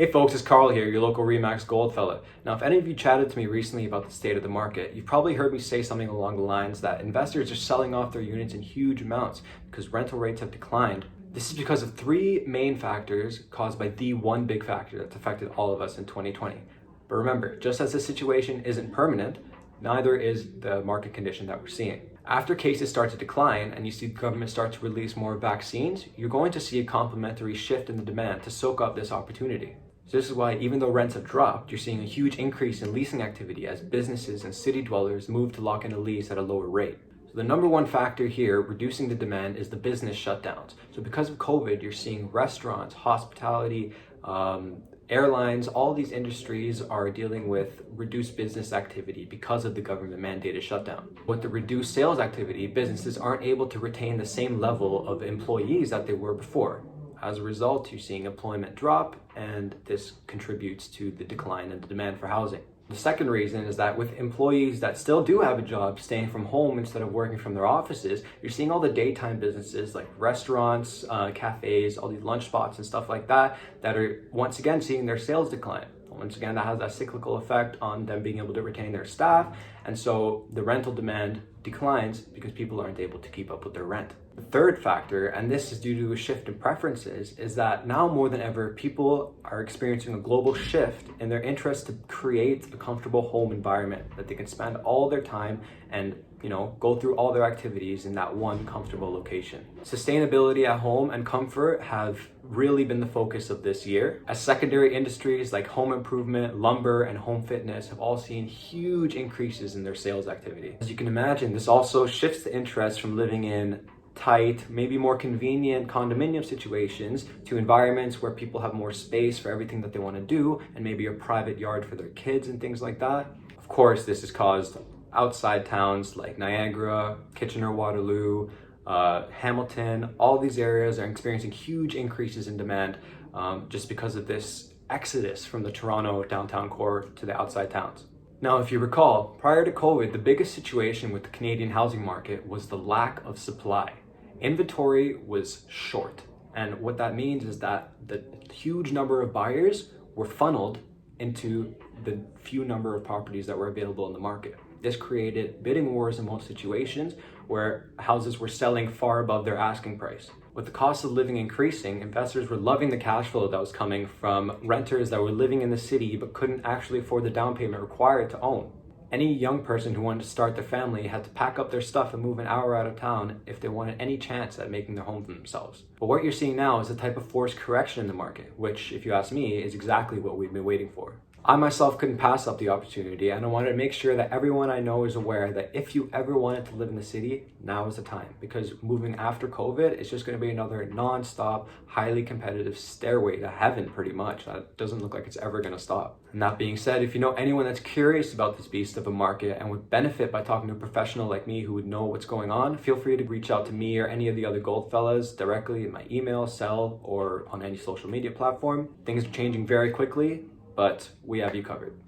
Hey folks, it's Karl here, your local Remax Gold fella. Now, if any of you chatted to me recently about the state of the market, you've probably heard me say something along the lines that investors are selling off their units in huge amounts because rental rates have declined. This is because of three main factors caused by the one big factor that's affected all of us in 2020. But remember, just as the situation isn't permanent, neither is the market condition that we're seeing. After cases start to decline and you see the government start to release more vaccines, you're going to see a complementary shift in the demand to soak up this opportunity. So this is why even though rents have dropped, you're seeing a huge increase in leasing activity as businesses and city dwellers move to lock in a lease at a lower rate. So the number one factor here reducing the demand is the business shutdowns. So because of COVID, you're seeing restaurants, hospitality, airlines, all these industries are dealing with reduced business activity because of the government mandated shutdown. With the reduced sales activity, businesses aren't able to retain the same level of employees that they were before. As a result, you're seeing employment drop, and this contributes to the decline in the demand for housing. The second reason is that with employees that still do have a job staying from home instead of working from their offices, you're seeing all the daytime businesses like restaurants, cafes, all these lunch spots and stuff like that are once again seeing their sales decline. Once again, that has that cyclical effect on them being able to retain their staff, and so the rental demand declines because people aren't able to keep up with their rent. The third factor, and this is due to a shift in preferences, is that now more than ever, people are experiencing a global shift in their interest to create a comfortable home environment that they can spend all their time and go through all their activities in that one comfortable location. Sustainability at home and comfort have really been the focus of this year, as secondary industries like home improvement, lumber, and home fitness have all seen huge increases in their sales activity. As you can imagine, this also shifts the interest from living in tight, maybe more convenient condominium situations to environments where people have more space for everything that they want to do and maybe a private yard for their kids and things like that. Of course, this has caused outside towns like Niagara, Kitchener-Waterloo, Hamilton, all these areas are experiencing huge increases in demand just because of this exodus from the Toronto downtown core to the outside towns. Now, if you recall, prior to COVID, the biggest situation with the Canadian housing market was the lack of supply. Inventory was short. And what that means is that the huge number of buyers were funneled into the few number of properties that were available in the market. This created bidding wars in most situations where houses were selling far above their asking price. With the cost of living increasing, investors were loving the cash flow that was coming from renters that were living in the city but couldn't actually afford the down payment required to own. Any young person who wanted to start their family had to pack up their stuff and move an hour out of town if they wanted any chance at making their home for themselves. But what you're seeing now is a type of forced correction in the market, which, if you ask me, is exactly what we've been waiting for. I myself couldn't pass up the opportunity, and I wanted to make sure that everyone I know is aware that if you ever wanted to live in the city, now is the time. Because moving after COVID, it's just going to be another non-stop, highly competitive stairway to heaven, pretty much. That doesn't look like it's ever going to stop. And that being said, if you know anyone that's curious about this beast of a market and would benefit by talking to a professional like me who would know what's going on, feel free to reach out to me or any of the other GoldFellas directly in my email, cell, or on any social media platform. Things are changing very quickly, but we have you covered.